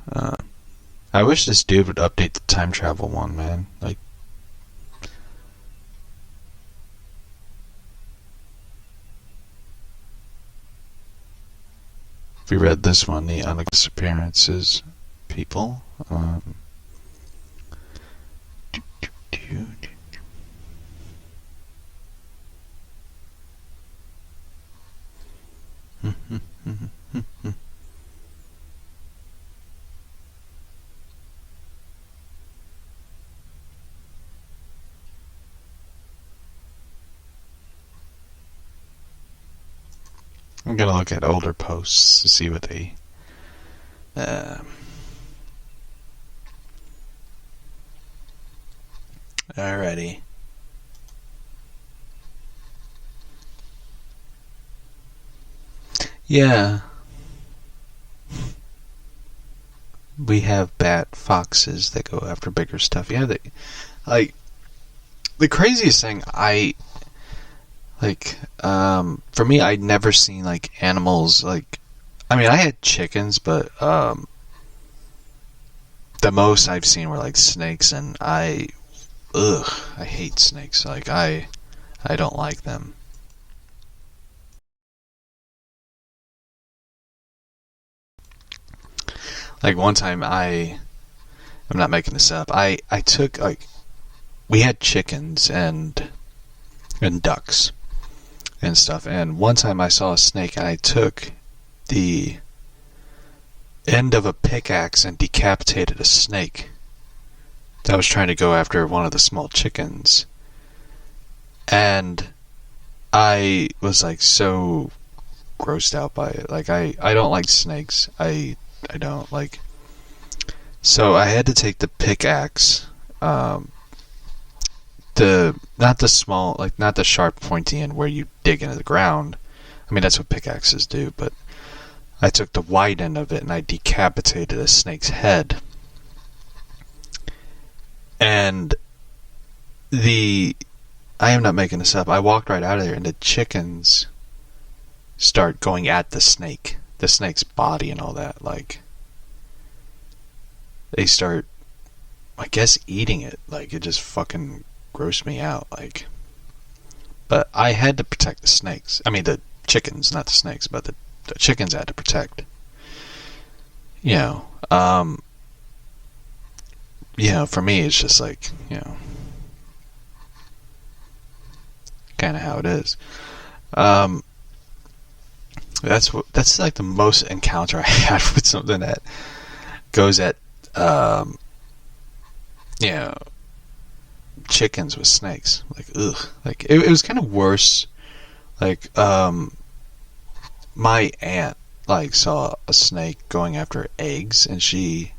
I wish this dude would update the time travel one, man. Like, if you read this one, the disappearances people. I'm gonna look at older posts to see what they. Alrighty. Yeah. We have bat foxes that go after bigger stuff. Yeah, they, like, the craziest thing for me, I'd never seen, like, animals, like, I mean, I had chickens, but, the most I've seen were, like, snakes, and I hate snakes. Like, I don't like them. Like, one time I'm not making this up, I took, like, we had chickens and ducks and stuff, and one time I saw a snake and I took the end of a pickaxe and decapitated a snake that was trying to go after one of the small chickens. And I was, like, so grossed out by it. Like, I don't like snakes. I don't like. So I had to take the pickaxe, not the small, like, not the sharp pointy end where you dig into the ground. I mean, that's what pickaxes do, but I took the wide end of it and I decapitated a snake's head. And I am not making this up, I walked right out of there and the chickens start going at the snake's body and all that. Like, they start, I guess, eating it. Like, it just fucking grossed me out. Like, but I had to protect the snakes. I mean, the chickens, not the snakes, but the chickens I had to protect. You know, for me, it's just like, kind of how it is. That's like the most encounter I had with something that goes at, chickens with snakes. Like, ugh. Like, it was kind of worse. Like, my aunt, like, saw a snake going after eggs, and she,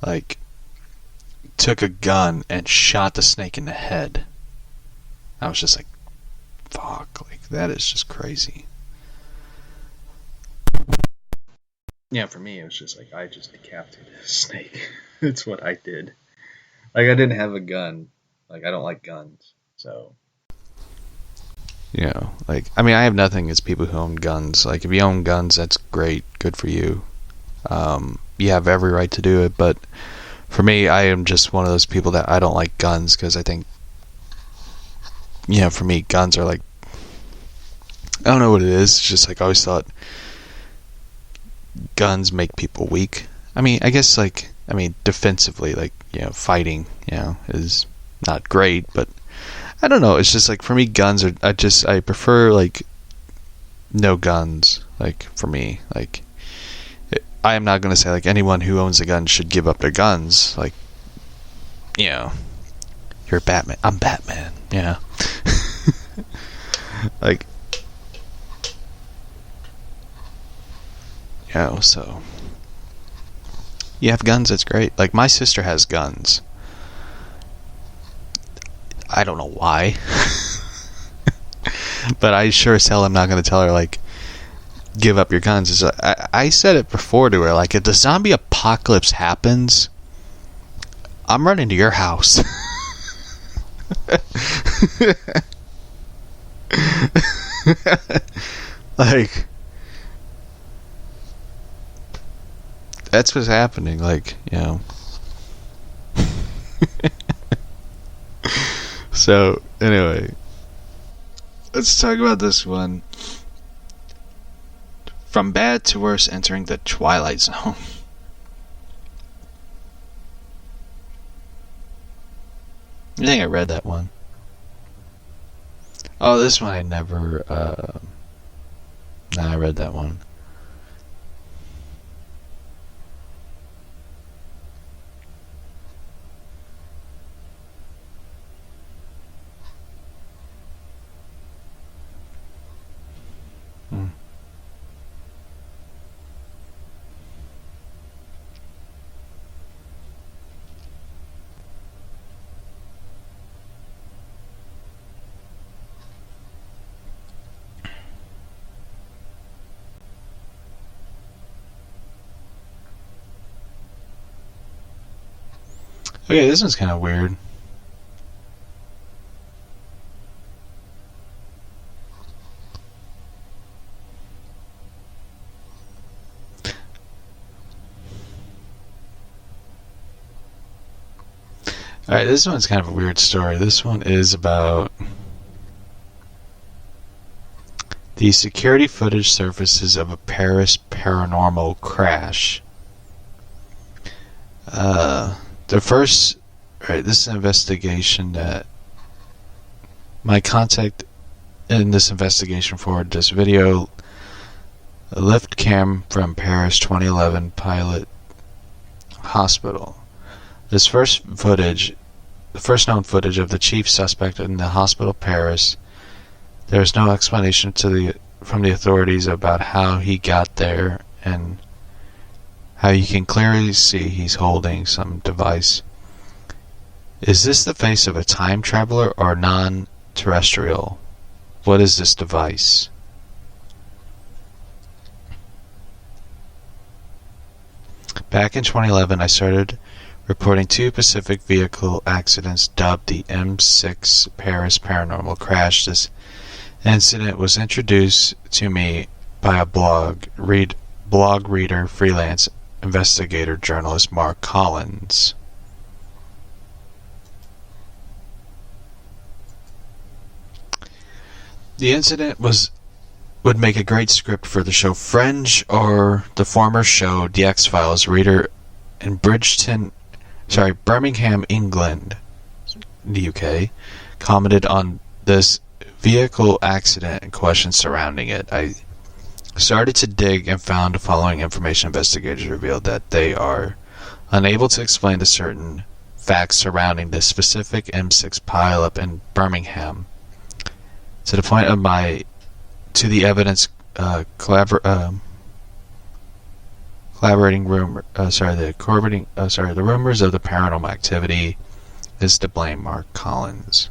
like, took a gun and shot the snake in the head. I was just like, fuck, like, that is just crazy. Yeah, for me, it was just like, I just decapitated a snake. That's what I did. Like, I didn't have a gun. Like, I don't like guns, so. Like, I mean, I have nothing against people who own guns. Like, if you own guns, that's great. Good for you. You have every right to do it, but for me, I am just one of those people that I don't like guns, because I think, for me, guns are like, I don't know what it is. It's just like, I always thought guns make people weak. I mean, I guess, like, defensively, like, fighting, is not great, but I don't know. It's just like, for me, guns are, I prefer, like, no guns. Like, for me, like, I am not going to say like anyone who owns a gun should give up their guns. Like, you know, you're Batman. I'm Batman. You know, like, you know. So you have guns. It's great. Like my sister has guns. I don't know why, but I sure as hell am not going to tell her like, give up your guns. I said it before to her, like, if the zombie apocalypse happens, I'm running to your house. Like, that's what's happening. Like, you know. So, anyway, let's talk about this one. From bad to worse, entering the Twilight Zone. I think I read that one. Oh, this one I never... I read that one. Okay, this one's kind of weird. Alright, this one's kind of a weird story. This one is about the security footage surfaces of a Paris paranormal crash. This is an investigation that my contact in this investigation forwarded this video, a lift cam from Paris 2011 pilot hospital. This first footage, the first known footage of the chief suspect in the hospital Paris, there is no explanation from the authorities about how he got there, and how you can clearly see he's holding some device. Is this the face of a time traveler or non-terrestrial? What is this device? Back in 2011, I started reporting 2 Pacific vehicle accidents dubbed the M6 Paris paranormal crash. This incident was introduced to me by a blog reader, freelance investigator journalist Mark Collins. The incident would make a great script for the show Fringe or the former show The X-Files. Reader in Birmingham, England, the UK, commented on this vehicle accident and questions surrounding it. I started to dig and found the following information. Investigators revealed that they are unable to explain the certain facts surrounding this specific M6 pileup in Birmingham, to the point of the evidence collaborating rumor. The rumors of the paranormal activity is to blame. Mark Collins.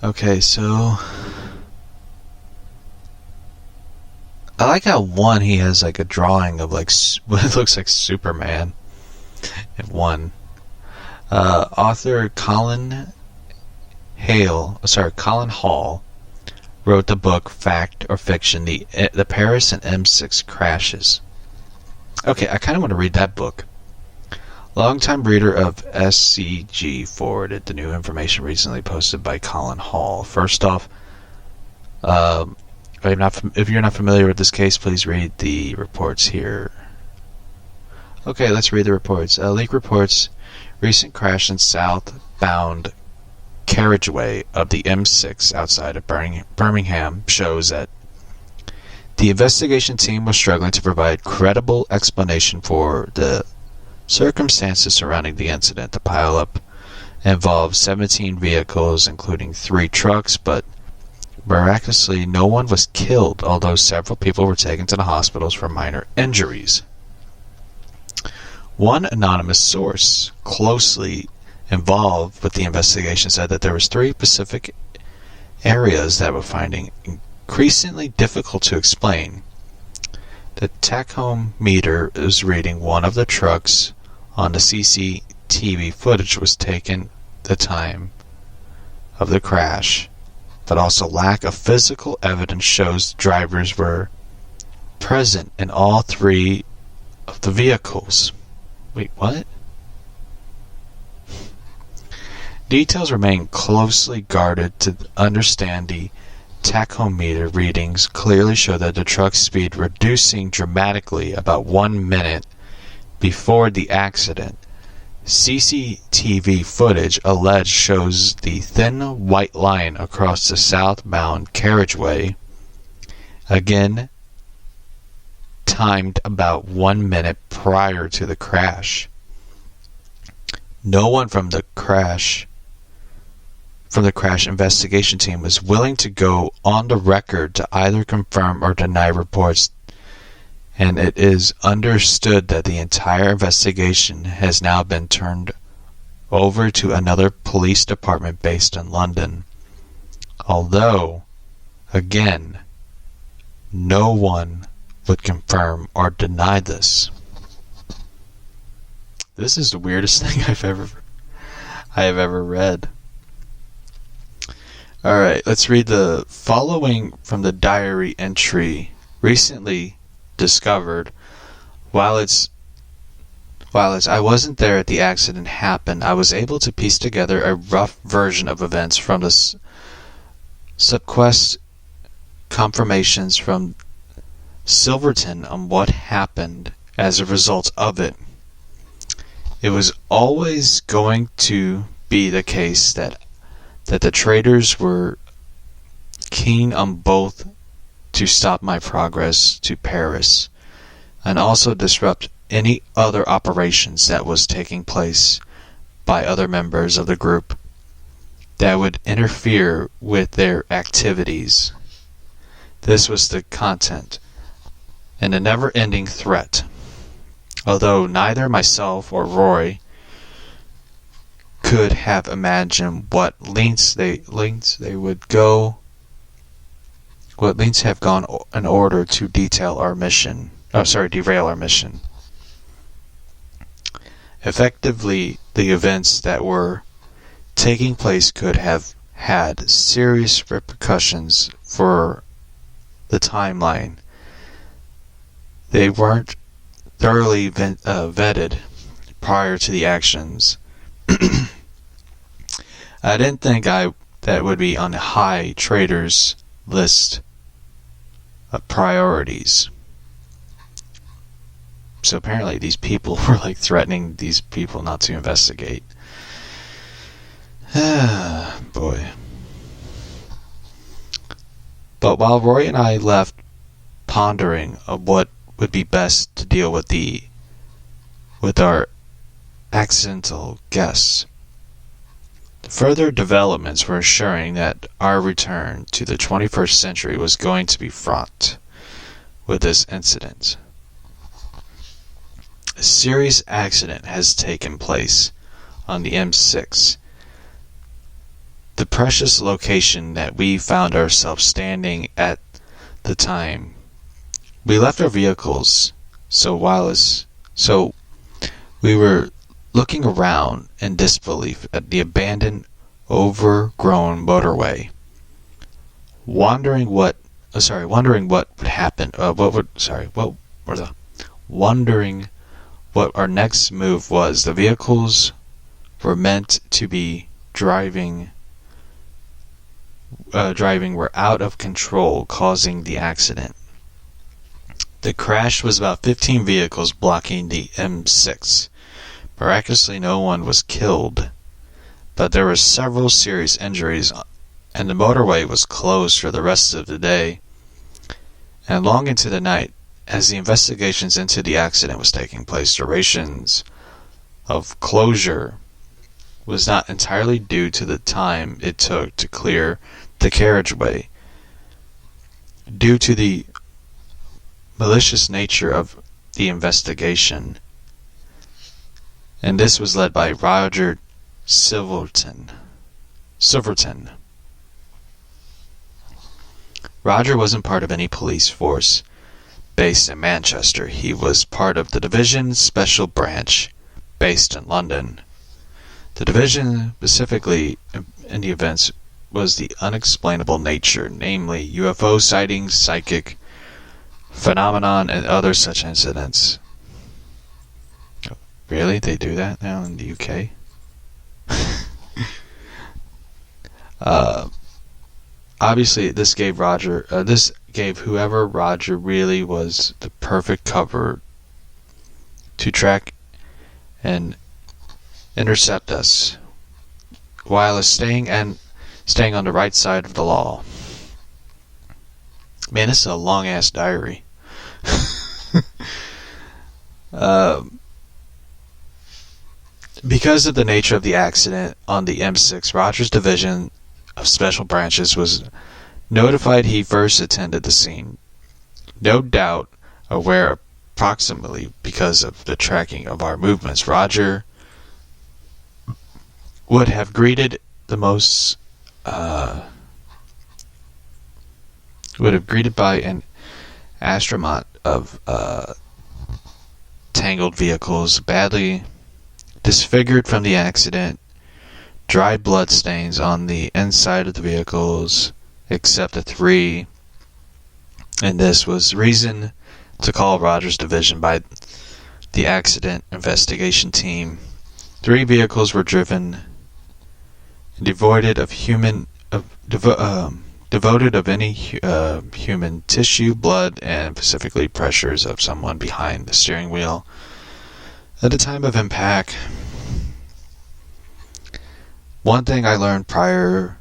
Okay, so I like how one, he has like a drawing of like what looks like Superman. And one, author Colin Hall wrote the book Fact or Fiction: the Paris and M6 Crashes. Okay, I kind of want to read that book. Longtime reader of SCG forwarded the new information recently posted by Colin Hall. First off, if you're not familiar with this case, please read the reports here. Okay, let's read the reports. Leak reports recent crash in southbound carriageway of the M6 outside of Birmingham shows that The investigation team was struggling to provide credible explanation for the circumstances surrounding the incident. The pileup involved 17 vehicles, including 3 trucks, but miraculously no one was killed, although several people were taken to the hospitals for minor injuries. One anonymous source closely involved with the investigation said that there was 3 specific areas that were finding increasingly difficult to explain. The tachometer is reading one of the trucks on the CCTV footage was taken the time of the crash, but also lack of physical evidence shows drivers were present in all 3 of the vehicles. Wait, what? Details remain closely guarded to understand the tachometer readings clearly show that the truck's speed reducing dramatically about 1 minute before the accident. CCTV footage alleged shows the thin white line across the southbound carriageway, again timed about 1 minute prior to the crash. No one from the crash investigation team was willing to go on the record to either confirm or deny reports, and it is understood that the entire investigation has now been turned over to another police department based in London. Although, again, no one would confirm or deny this. This is the weirdest thing I have ever read. Alright, let's read the following from the diary entry recently discovered. While I wasn't there at the accident happened, I was able to piece together a rough version of events from the subquest confirmations from Silverton on what happened as a result of it. It was always going to be the case that the traders were keen on both to stop my progress to Paris and also disrupt any other operations that was taking place by other members of the group that would interfere with their activities. This was the content and a never-ending threat. Although neither myself or Roy could have imagined what lengths have gone in order to derail our mission. Effectively, the events that were taking place could have had serious repercussions for the timeline. They weren't thoroughly vetted prior to the actions. I didn't think that would be on a high traders list of priorities. So apparently these people were like threatening these people not to investigate. Boy. But while Roy and I left pondering of what would be best to deal with our accidental guests, further developments were assuring that our return to the 21st century was going to be fraught with this incident. A serious accident has taken place on the M6, the precious location that we found ourselves standing at the time. We left our vehicles, so we were looking around in disbelief at the abandoned, overgrown motorway, wondering what would happen. Wondering what our next move was. The vehicles were meant to be driving were out of control, causing the accident. The crash was about 15 vehicles blocking the M6. Miraculously, no one was killed, but there were several serious injuries, and the motorway was closed for the rest of the day. And long into the night, as the investigations into the accident was taking place, durations of closure was not entirely due to the time it took to clear the carriageway, due to the malicious nature of the investigation. And this was led by Roger Silverton. Roger wasn't part of any police force based in Manchester. He was part of the Division Special Branch based in London. The division, specifically in the events, was the unexplainable nature, namely UFO sightings, psychic phenomenon, and other such incidents. Really? They do that now in the UK? Obviously, this gave whoever Roger really was the perfect cover to track and intercept us, while staying on the right side of the law. Man, this is a long ass diary. Because of the nature of the accident on the M6, Rogers' division of special branches was notified. He first attended the scene, no doubt aware approximately because of the tracking of our movements. Roger would have greeted by an astronaut of tangled vehicles, badly disfigured from the accident, dry blood stains on the inside of the vehicles, except the 3, and this was reason to call Rogers' division by the accident investigation team. 3 vehicles were driven, devoid of any human tissue, blood, and specifically pressures of someone behind the steering wheel. At the time of impact, one thing I learned prior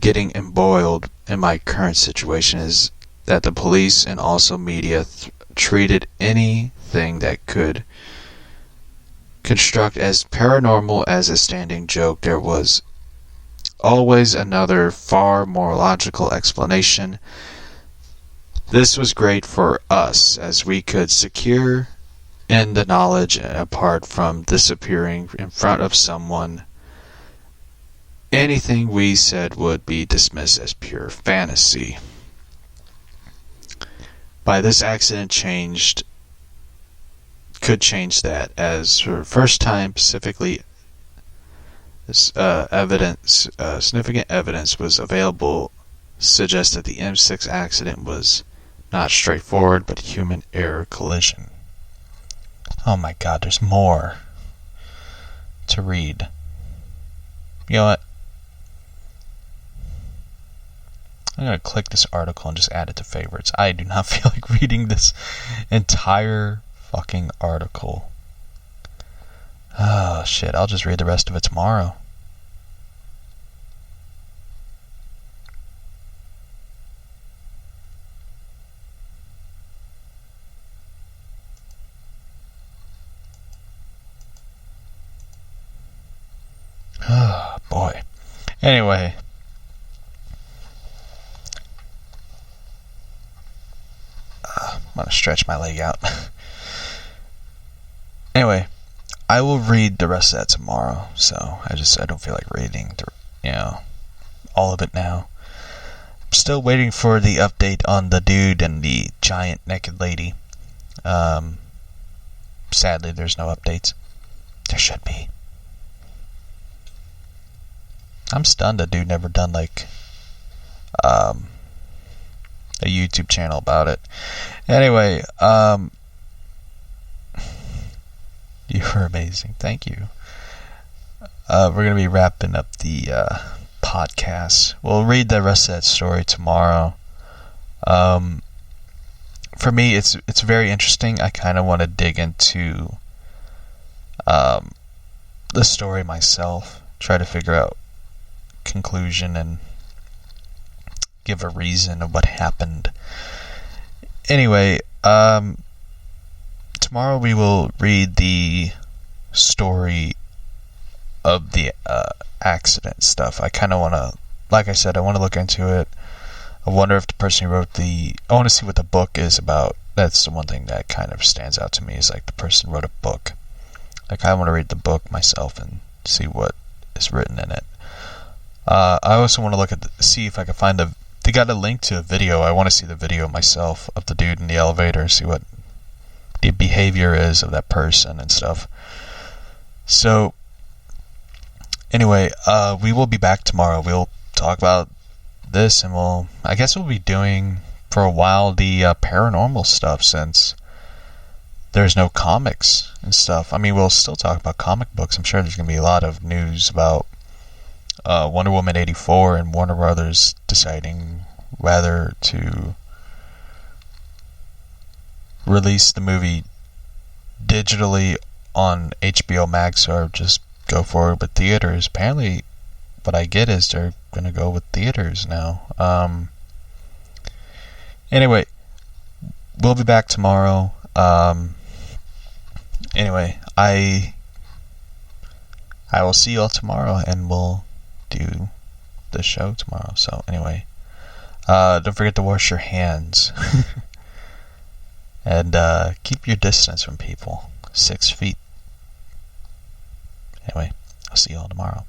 getting embroiled in my current situation is that the police and also media treated anything that could construct as paranormal as a standing joke. There was always another far more logical explanation. This was great for us as we could secure in the knowledge apart from disappearing in front of someone. Anything we said would be dismissed as pure fantasy. By this accident could change that, as for the first time specifically this significant evidence was available suggests that the M6 accident was not straightforward but human error collision. Oh my god, there's more to read. You know what? I'm going to click this article and just add it to favorites. I do not feel like reading this entire fucking article. Oh shit, I'll just read the rest of it tomorrow. Oh boy. Anyway. I'm going to stretch my leg out. Anyway, I will read the rest of that tomorrow. So I don't feel like reading all of it now. I'm still waiting for the update on the dude and the giant naked lady. Sadly, there's no updates. There should be. I'm stunned the dude never done a YouTube channel about it. Anyway, you were amazing. Thank you. We're going to be wrapping up the podcast. We'll read the rest of that story tomorrow. For me, it's very interesting. I kind of want to dig into the story myself, try to figure out conclusion and give a reason of what happened. Anyway, tomorrow we will read the story of the accident stuff. I kind of want to, like I said, I want to look into it. I wonder if the person who wrote I want to see what the book is about. That's the one thing that kind of stands out to me, is like the person wrote a book. Like, I want to read the book myself and see what is written in it. I also want to look at see if I can find they got a link to a video. I want to see the video myself of the dude in the elevator, see what the behavior is of that person and stuff. So anyway, we will be back tomorrow. We'll talk about this, and I guess we'll be doing for a while the paranormal stuff, since there's no comics and stuff. I mean, we'll still talk about comic books. I'm sure there's going to be a lot of news about Wonder Woman 84 and Warner Brothers deciding whether to release the movie digitally on HBO Max or just go forward with theaters. Apparently, what I get is they're going to go with theaters now. Anyway, we'll be back tomorrow. Anyway, I will see you all tomorrow, and we'll do the show tomorrow. So anyway, don't forget to wash your hands. And keep your distance from people. 6 feet. Anyway, I'll see you all tomorrow.